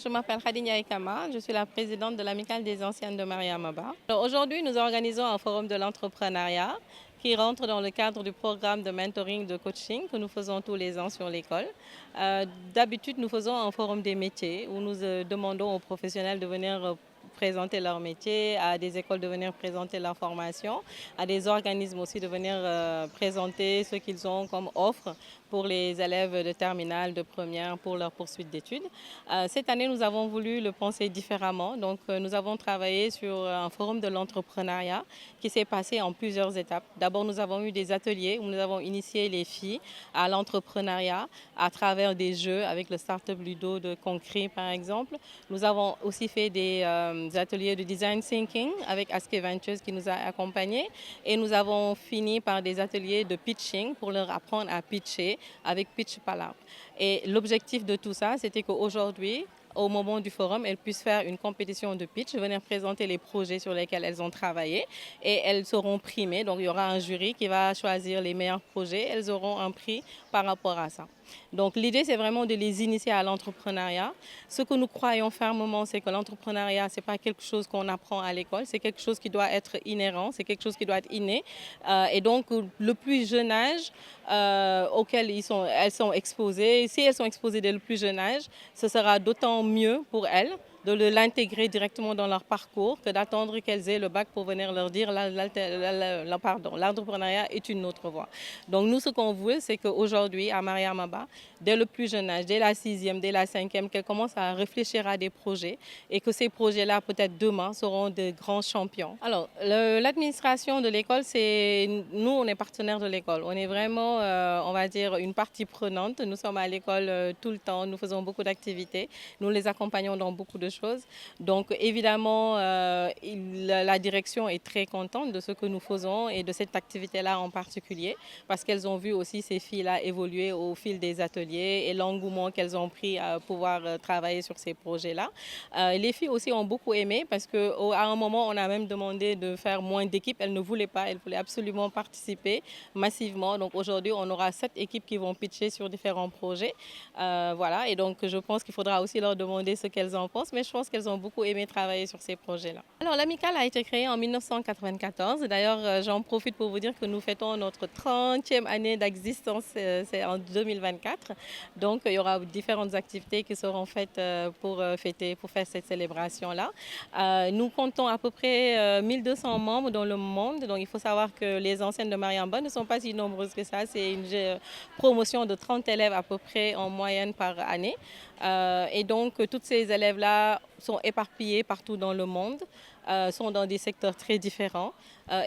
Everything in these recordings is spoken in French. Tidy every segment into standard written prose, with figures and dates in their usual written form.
je m'appelle Khadija Ekama, je suis la présidente de l'Amicale des anciennes de Mariamaba. Aujourd'hui, nous organisons un forum de l'entrepreneuriat qui rentre dans le cadre du programme de mentoring de coaching que nous faisons tous les ans sur l'école. D'habitude, nous faisons un forum des métiers où nous demandons aux professionnels de venir présenter leur métier, à des écoles de venir présenter leur formation, à des organismes aussi de venir présenter ce qu'ils ont comme offre pour les élèves de terminale, de première, pour leur poursuite d'études. Cette année, nous avons voulu le penser différemment. Donc, nous avons travaillé sur un forum de l'entrepreneuriat qui s'est passé en plusieurs étapes. D'abord, nous avons eu des ateliers où nous avons initié les filles à l'entrepreneuriat à travers des jeux avec le Startup Ludo de Concret, par exemple. Nous avons aussi fait des ateliers de design thinking avec Aske Ventures qui nous a accompagnés. Et nous avons fini par des ateliers de pitching pour leur apprendre à pitcher avec Pitch Palabre. Et l'objectif de tout ça, c'était qu'aujourd'hui, au moment du forum, elles puissent faire une compétition de pitch, venir présenter les projets sur lesquels elles ont travaillé et elles seront primées. Donc il y aura un jury qui va choisir les meilleurs projets. Elles auront un prix par rapport à ça. Donc l'idée, c'est vraiment de les initier à l'entrepreneuriat. Ce que nous croyons fermement, c'est que l'entrepreneuriat, ce n'est pas quelque chose qu'on apprend à l'école, c'est quelque chose qui doit être inhérent, c'est quelque chose qui doit être inné. Et donc le plus jeune âge auquel elles sont exposées, si elles sont exposées dès le plus jeune âge, ce sera d'autant mieux pour elles de l'intégrer directement dans leur parcours que d'attendre qu'elles aient le bac pour venir leur dire l'entrepreneuriat est une autre voie. Donc nous, ce qu'on veut, c'est qu'aujourd'hui, à Mariamaba, dès le plus jeune âge, dès la sixième, dès la cinquième, qu'elles commencent à réfléchir à des projets et que ces projets-là, peut-être demain, seront de grands champions. Alors, l'administration de l'école, nous, on est partenaires de l'école. On est vraiment, on va dire, une partie prenante. Nous sommes à l'école tout le temps, nous faisons beaucoup d'activités, nous les accompagnons dans beaucoup de choses. Donc évidemment, la direction est très contente de ce que nous faisons et de cette activité-là en particulier parce qu'elles ont vu aussi ces filles-là évoluer au fil des ateliers et l'engouement qu'elles ont pris à pouvoir travailler sur ces projets-là. Les filles aussi ont beaucoup aimé parce qu'à un moment, on a même demandé de faire moins d'équipes. Elles ne voulaient pas, elles voulaient absolument participer massivement. Donc aujourd'hui, on aura 7 équipes qui vont pitcher sur différents projets. Voilà, et donc je pense qu'il faudra aussi leur demander ce qu'elles en pensent, mais je pense qu'elles ont beaucoup aimé travailler sur ces projets-là. Alors l'Amicale a été créée en 1994. D'ailleurs, j'en profite pour vous dire que nous fêtons notre 30e année d'existence, c'est en 2024. Donc il y aura différentes activités qui seront faites pour faire cette célébration-là. Nous comptons à peu près 1200 membres dans le monde. Donc il faut savoir que les anciennes de Mariamba ne sont pas si nombreuses que ça. C'est une promotion de 30 élèves à peu près en moyenne par année. Et donc, toutes ces élèves-là sont éparpillés partout dans le monde, sont dans des secteurs très différents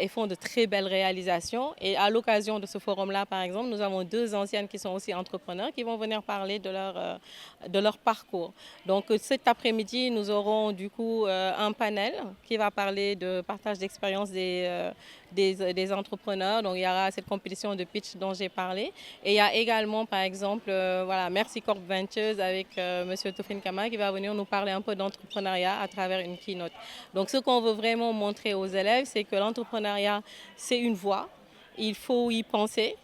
et font de très belles réalisations. Et à l'occasion de ce forum-là, par exemple, nous avons 2 anciennes qui sont aussi entrepreneurs qui vont venir parler de leur parcours. Donc, cet après-midi, nous aurons du coup un panel qui va parler de partage d'expérience des entrepreneurs. Donc, il y aura cette compétition de pitch dont j'ai parlé. Et il y a également, par exemple, voilà, Merci Corp Ventures avec M. Toufin Kama qui va venir nous parler un peu d'entrepreneuriat à travers une keynote. Donc, ce qu'on veut vraiment montrer aux élèves, c'est que l'entrepreneuriat, c'est une voie. Il faut y penser.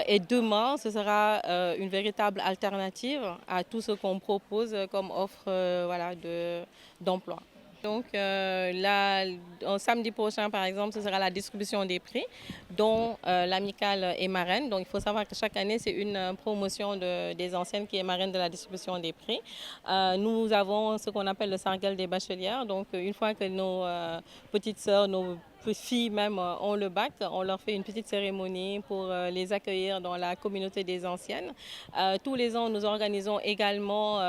Et demain, ce sera une véritable alternative à tout ce qu'on propose comme offre voilà, d'emploi. Donc là, samedi prochain, par exemple, ce sera la distribution des prix dont l'Amicale est marraine. Donc il faut savoir que chaque année, c'est une promotion des anciennes qui est marraine de la distribution des prix. Nous avons ce qu'on appelle le cercle des bachelières. Donc une fois que nos petites sœurs, nos filles même ont le bac, on leur fait une petite cérémonie pour les accueillir dans la communauté des anciennes. Tous les ans, nous organisons également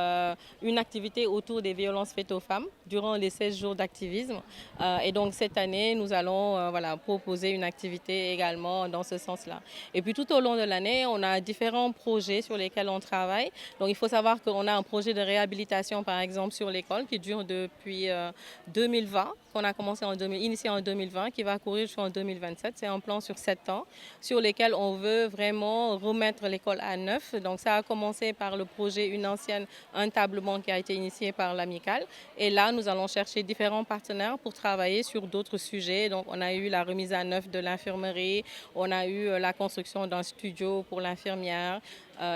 une activité autour des violences faites aux femmes durant les 16 jours d'activisme. Et donc cette année, nous allons voilà, proposer une activité également dans ce sens-là. Et puis tout au long de l'année, on a différents projets sur lesquels on travaille. Donc il faut savoir qu'on a un projet de réhabilitation, par exemple, sur l'école qui dure depuis 2020, qu'on a commencé initié en 2020, qui va courir jusqu'en 2027. C'est un plan sur 7 ans sur lesquels on veut vraiment remettre l'école à neuf. Donc ça a commencé par le projet Une ancienne, un tablement qui a été initié par l'Amicale. Et là, nous allons chercher différents partenaires pour travailler sur d'autres sujets. Donc on a eu la remise à neuf de l'infirmerie, on a eu la construction d'un studio pour l'infirmière,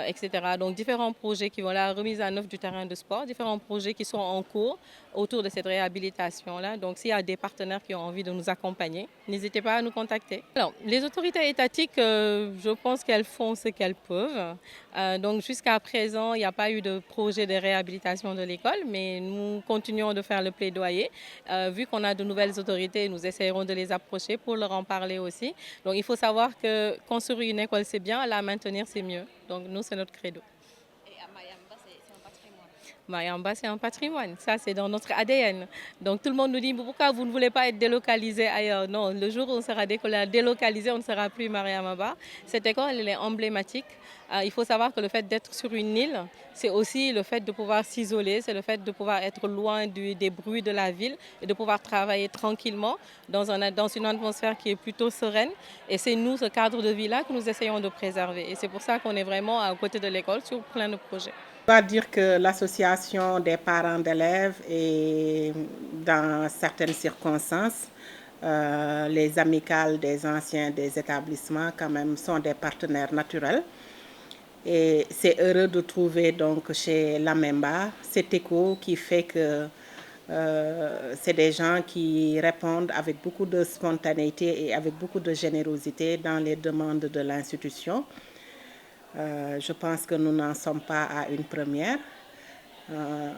etc. Donc différents projets qui vont la remise en œuvre du terrain de sport, différents projets qui sont en cours autour de cette réhabilitation-là. Donc s'il y a des partenaires qui ont envie de nous accompagner, n'hésitez pas à nous contacter. Alors, les autorités étatiques, je pense qu'elles font ce qu'elles peuvent. Donc jusqu'à présent, il n'y a pas eu de projet de réhabilitation de l'école, mais nous continuons de faire le plaidoyer. Vu qu'on a de nouvelles autorités, nous essayerons de les approcher pour leur en parler aussi. Donc il faut savoir que construire une école, c'est bien, la maintenir, c'est mieux. Donc nous, c'est notre credo. Et à Mayamba, c'est un patrimoine. Mayamba, c'est un patrimoine. Ça, c'est dans notre ADN. Donc tout le monde nous dit pourquoi vous ne voulez pas être délocalisé ailleurs. Non, le jour où on sera délocalisé, on ne sera plus Mariamaba. Cette école, elle est emblématique. Il faut savoir que le fait d'être sur une île, c'est aussi le fait de pouvoir s'isoler, c'est le fait de pouvoir être loin des bruits de la ville et de pouvoir travailler tranquillement dans une atmosphère qui est plutôt sereine. Et c'est nous, ce cadre de vie-là, que nous essayons de préserver. Et c'est pour ça qu'on est vraiment à côté de l'école sur plein de projets. Je dois dire que l'association des parents d'élèves et dans certaines circonstances, les amicales des anciens des établissements quand même sont des partenaires naturels. Et c'est heureux de trouver donc chez Lamemba cet écho qui fait que c'est des gens qui répondent avec beaucoup de spontanéité et avec beaucoup de générosité dans les demandes de l'institution. Je pense que nous n'en sommes pas à une première.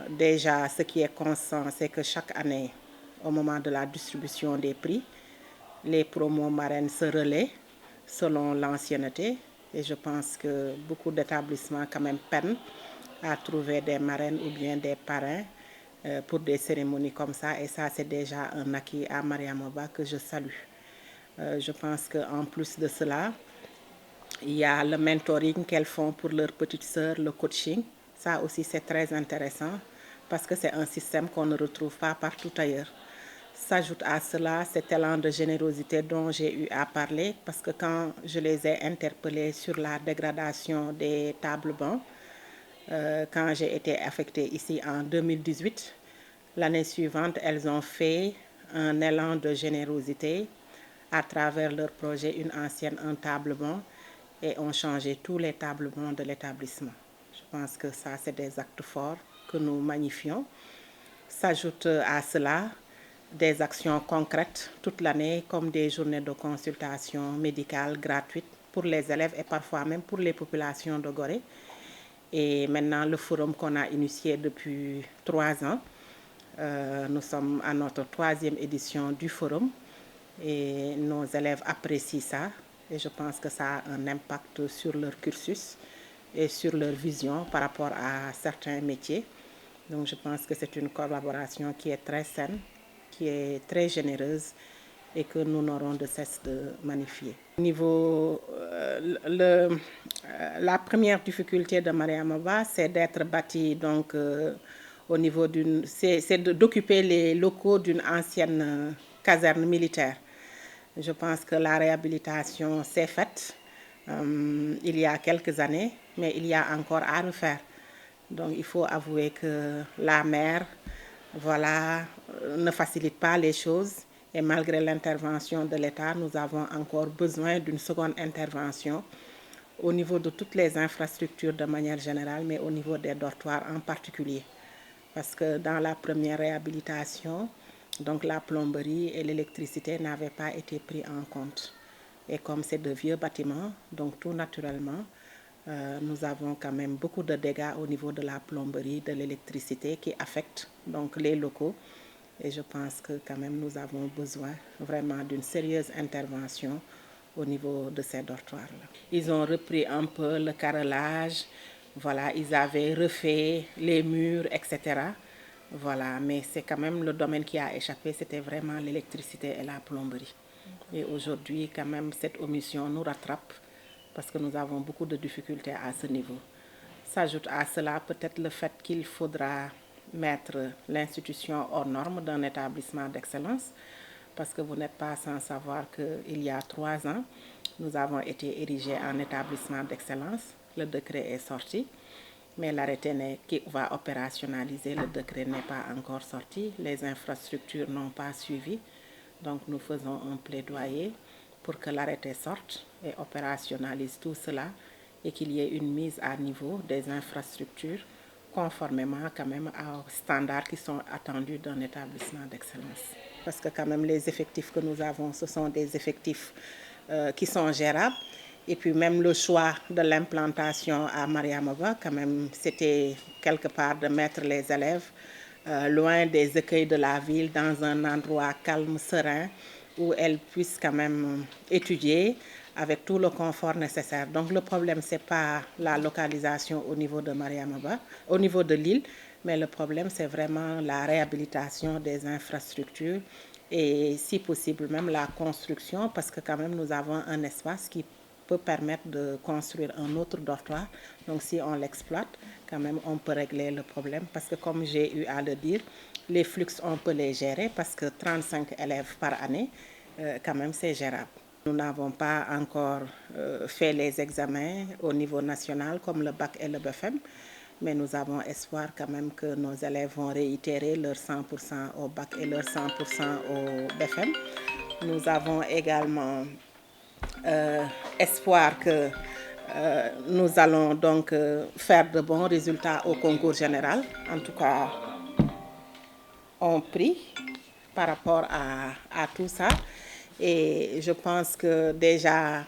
Déjà, ce qui est constant, c'est que chaque année, au moment de la distribution des prix, les promos marraines se relaient selon l'ancienneté. Et je pense que beaucoup d'établissements quand même peinent à trouver des marraines ou bien des parrains pour des cérémonies comme ça. Et ça, c'est déjà un acquis à Mariamaba que je salue. Je pense qu'en plus de cela, il y a le mentoring qu'elles font pour leurs petites sœurs, le coaching. Ça aussi, c'est très intéressant parce que c'est un système qu'on ne retrouve pas partout ailleurs. S'ajoute à cela cet élan de générosité dont j'ai eu à parler parce que quand je les ai interpellées sur la dégradation des tables bancs, quand j'ai été affectée ici en 2018, l'année suivante, elles ont fait un élan de générosité à travers leur projet Une ancienne, un table banc et ont changé tous les tables bancs de l'établissement. Je pense que ça, c'est des actes forts que nous magnifions. S'ajoute à cela des actions concrètes toute l'année, comme des journées de consultation médicale gratuites pour les élèves et parfois même pour les populations de Gorée. Et maintenant, le forum qu'on a initié depuis 3 ans, nous sommes à notre 3e édition du forum et nos élèves apprécient ça. Et je pense que ça a un impact sur leur cursus et sur leur vision par rapport à certains métiers. Donc je pense que c'est une collaboration qui est très saine, qui est très généreuse et que nous n'aurons de cesse de magnifier. Au niveau, la première difficulté de Mariamaba, c'est d'être bâti donc, au niveau c'est d'occuper les locaux d'une ancienne caserne militaire. Je pense que la réhabilitation s'est faite il y a quelques années, mais il y a encore à refaire. Donc il faut avouer que la mer voilà, ne facilite pas les choses et malgré l'intervention de l'État, nous avons encore besoin d'une seconde intervention au niveau de toutes les infrastructures de manière générale, mais au niveau des dortoirs en particulier. Parce que dans la première réhabilitation, donc la plomberie et l'électricité n'avaient pas été pris en compte. Et comme c'est de vieux bâtiments, donc tout naturellement, nous avons quand même beaucoup de dégâts au niveau de la plomberie, de l'électricité qui affectent donc les locaux. Et je pense que quand même nous avons besoin vraiment d'une sérieuse intervention au niveau de ces dortoirs-là. Ils ont repris un peu le carrelage, voilà, ils avaient refait les murs, etc. Voilà, mais c'est quand même le domaine qui a échappé, c'était vraiment l'électricité et la plomberie. Et aujourd'hui, quand même, cette omission nous rattrape parce que nous avons beaucoup de difficultés à ce niveau. S'ajoute à cela peut-être le fait qu'il faudra mettre l'institution hors norme d'un établissement d'excellence parce que vous n'êtes pas sans savoir qu'il y a 3 ans, nous avons été érigés en établissement d'excellence. Le décret est sorti, mais l'arrêté qui va opérationnaliser le décret n'est pas encore sorti. Les infrastructures n'ont pas suivi. Donc nous faisons un plaidoyer pour que l'arrêté sorte et opérationnalise tout cela et qu'il y ait une mise à niveau des infrastructures conformément quand même aux standards qui sont attendus d'un établissement d'excellence. Parce que quand même les effectifs que nous avons, ce sont des effectifs qui sont gérables. Et puis même le choix de l'implantation à Mariamaba, quand même, c'était quelque part de mettre les élèves loin des écueils de la ville, dans un endroit calme, serein, où elles puissent quand même étudier avec tout le confort nécessaire. Donc le problème, ce n'est pas la localisation au niveau de Mariamaba, au niveau de l'île, mais le problème, c'est vraiment la réhabilitation des infrastructures et si possible même la construction, parce que quand même nous avons un espace qui peut permettre de construire un autre dortoir. Donc si on l'exploite, quand même on peut régler le problème, parce que comme j'ai eu à le dire, les flux on peut les gérer, parce que 35 élèves par année, quand même c'est gérable. Nous n'avons pas encore fait les examens au niveau national comme le bac et le BFM, mais nous avons espoir quand même que nos élèves vont réitérer leur 100% au bac et leur 100% au BFM. Nous avons également espoir que nous allons donc faire de bons résultats au concours général. En tout cas, on prie par rapport à tout ça. Et je pense que déjà,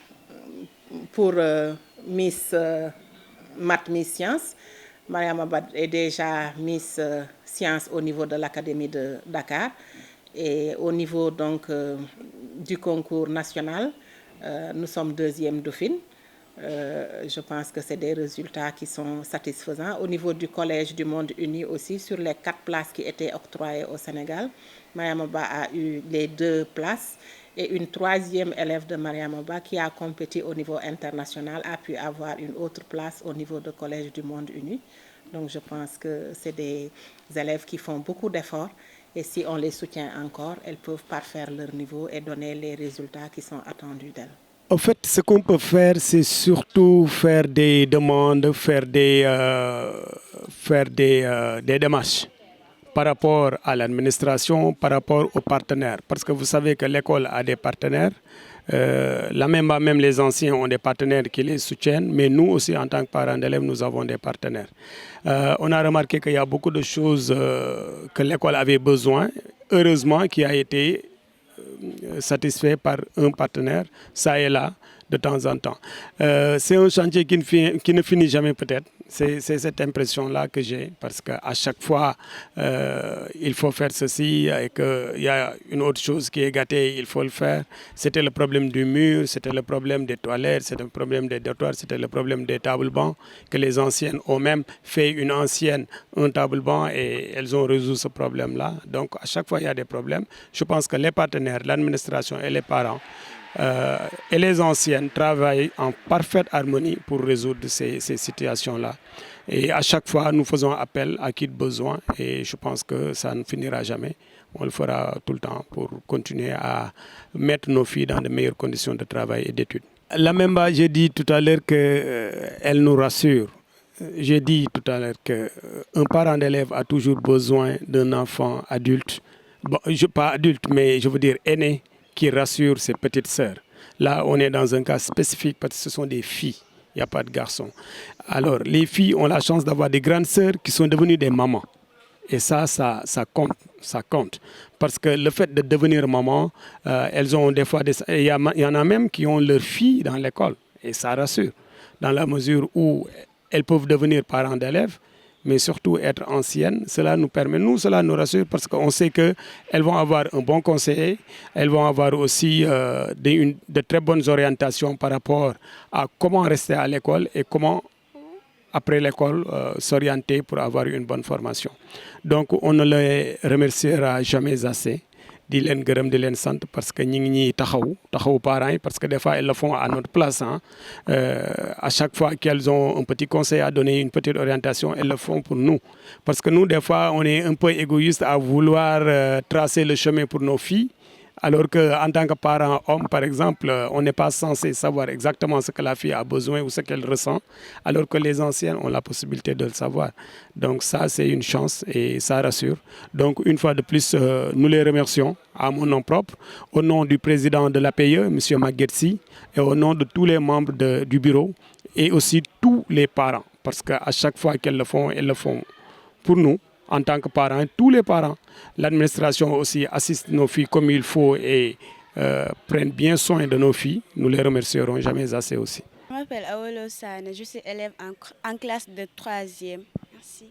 pour Miss Math, Miss Sciences, Mariam Abad est déjà Miss Sciences au niveau de l'Académie de Dakar. Et au niveau donc, du concours national, nous sommes deuxième dauphine. Je pense que c'est des résultats qui sont satisfaisants. Au niveau du Collège du Monde Uni aussi, sur les 4 places qui étaient octroyées au Sénégal, Mariamaba a eu les 2 places et une 3e élève de Mariamaba qui a compété au niveau international a pu avoir une autre place au niveau du Collège du Monde Uni. Donc je pense que c'est des élèves qui font beaucoup d'efforts et si on les soutient encore, elles peuvent parfaire leur niveau et donner les résultats qui sont attendus d'elles. En fait, ce qu'on peut faire, c'est surtout faire des demandes, faire des démarches par rapport à l'administration, par rapport aux partenaires. Parce que vous savez que l'école a des partenaires. Même les anciens ont des partenaires qui les soutiennent, mais nous aussi, en tant que parents d'élèves, nous avons des partenaires. On a remarqué qu'il y a beaucoup de choses que l'école avait besoin, heureusement, qui a été satisfait par un partenaire, ça et là, de temps en temps. C'est un chantier qui ne finit jamais peut-être. C'est cette impression-là que j'ai, parce qu'à chaque fois, il faut faire ceci et qu'il y a une autre chose qui est gâtée, il faut le faire. C'était le problème du mur, c'était le problème des toilettes, c'était le problème des dortoirs, c'était le problème des tables-bancs, que les anciennes ont même fait un table-banc et elles ont résolu ce problème-là. Donc à chaque fois, il y a des problèmes. Je pense que les partenaires, l'administration et les parents, et les anciennes travaillent en parfaite harmonie pour résoudre ces situations-là. Et à chaque fois, nous faisons appel à qui de besoin et je pense que ça ne finira jamais. On le fera tout le temps pour continuer à mettre nos filles dans de meilleures conditions de travail et d'études. La Memba, j'ai dit tout à l'heure qu'elle nous rassure. J'ai dit tout à l'heure qu'un parent d'élève a toujours besoin d'un enfant adulte, pas adulte, mais je veux dire aîné, qui rassure ses petites sœurs. Là, on est dans un cas spécifique parce que ce sont des filles, il n'y a pas de garçons. Alors, les filles ont la chance d'avoir des grandes sœurs qui sont devenues des mamans. Et ça compte. Parce que le fait de devenir maman, elles ont des fois il y en a même qui ont leurs filles dans l'école. Et ça rassure, dans la mesure où elles peuvent devenir parents d'élèves, mais surtout être anciennes. Cela nous permet, cela nous rassure parce qu'on sait qu'elles vont avoir un bon conseiller, elles vont avoir aussi de très bonnes orientations par rapport à comment rester à l'école et comment, après l'école, s'orienter pour avoir une bonne formation. Donc, on ne les remerciera jamais assez. Di leen gërëm di leen sant parce que ñi ngi ñuy taxawu parents yi parce que des fois elles le font à notre place. À chaque fois qu'elles ont un petit conseil à donner, une petite orientation, elles le font pour nous. Parce que nous, des fois, on est un peu égoïste à vouloir tracer le chemin pour nos filles, Alors qu'en tant que parent homme, par exemple, on n'est pas censé savoir exactement ce que la fille a besoin ou ce qu'elle ressent, alors que les anciennes ont la possibilité de le savoir. Donc ça, c'est une chance et ça rassure. Donc une fois de plus, nous les remercions à mon nom propre, au nom du président de l'APE, M. Maguetsi, et au nom de tous les membres du bureau et aussi tous les parents. Parce qu'à chaque fois qu'elles le font, elles le font pour nous, en tant que parents, tous les parents. L'administration aussi assiste nos filles comme il faut et prennent bien soin de nos filles. Nous les remercierons jamais assez aussi. Je m'appelle Awolo Sane, je suis élève en classe de 3e. Merci.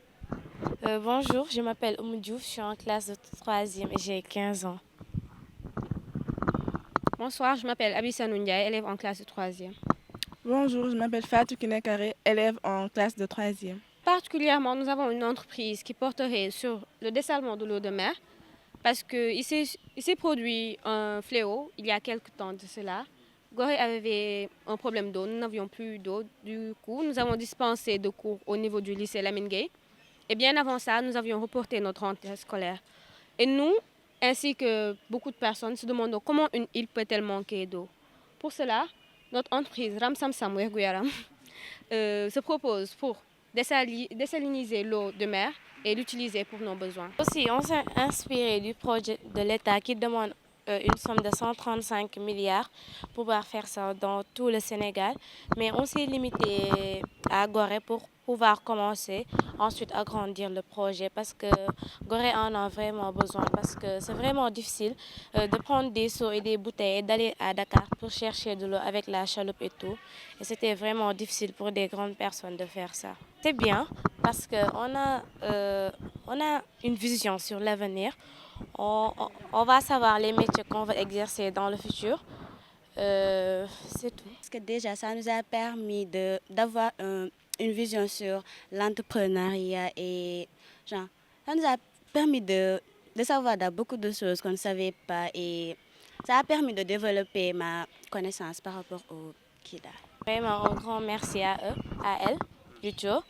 Bonjour, je m'appelle Oumou Diouf, je suis en classe de 3e et j'ai 15 ans. Bonsoir, je m'appelle Abissa Ndiaye, élève en classe de 3e. Bonjour, je m'appelle Fatou Kinekare, élève en classe de 3e. Particulièrement, nous avons une entreprise qui porterait sur le dessalement de l'eau de mer parce qu'il s'est produit un fléau il y a quelques temps de cela. Gorée avait un problème d'eau, nous n'avions plus d'eau. Du coup, nous avons dispensé de cours au niveau du lycée Lamine Gueye. Et bien avant ça, nous avions reporté notre rentrée scolaire. Et nous, ainsi que beaucoup de personnes, se demandons comment une île peut-elle manquer d'eau. Pour cela, notre entreprise Ramsamsam Werguyaram se propose pour désaliniser l'eau de mer et l'utiliser pour nos besoins. Aussi, on s'est inspiré du projet de l'État qui demande une somme de 135 milliards pour pouvoir faire ça dans tout le Sénégal. Mais on s'est limité à Gorée pour pouvoir commencer, ensuite agrandir le projet parce que Gorée en a vraiment besoin parce que c'est vraiment difficile de prendre des seaux et des bouteilles et d'aller à Dakar pour chercher de l'eau avec la chaloupe et tout. Et c'était vraiment difficile pour des grandes personnes de faire ça. C'est bien parce qu'on a une vision sur l'avenir. On va savoir les métiers qu'on va exercer dans le futur. C'est tout. Parce que déjà, ça nous a permis d'avoir une vision sur l'entrepreneuriat et genre, ça nous a permis de savoir beaucoup de choses qu'on ne savait pas et ça a permis de développer ma connaissance par rapport au KIDA. Vraiment un grand merci à eux, à elles plutôt,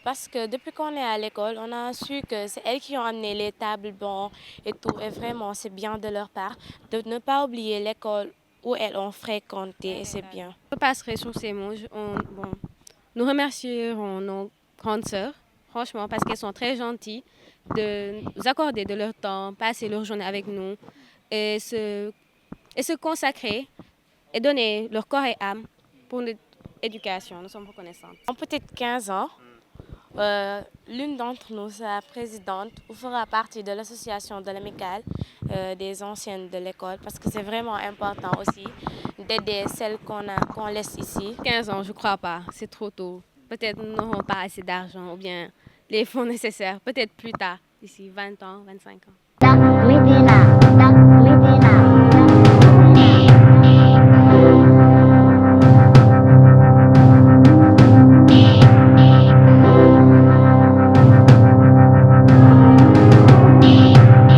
parce que depuis qu'on est à l'école, on a su que c'est elles qui ont amené les tables bancs et tout, et vraiment c'est bien de leur part de ne pas oublier l'école où elles ont fréquenté et c'est bien. Je passerai sur ces mots. Nous remercierons nos grandes sœurs, franchement, parce qu'elles sont très gentilles de nous accorder de leur temps, passer leur journée avec nous et se consacrer et donner leur corps et âme pour notre éducation. Nous sommes reconnaissantes. En peut-être 15 ans, l'une d'entre nous sera présidente ou fera partie de l'association de l'amicale des anciennes de l'école parce que c'est vraiment important aussi d'aider celles qu'on laisse ici. 15 ans, je ne crois pas, c'est trop tôt. Peut-être nous n'aurons pas assez d'argent ou bien les fonds nécessaires, peut-être plus tard, d'ici 20 ans, 25 ans.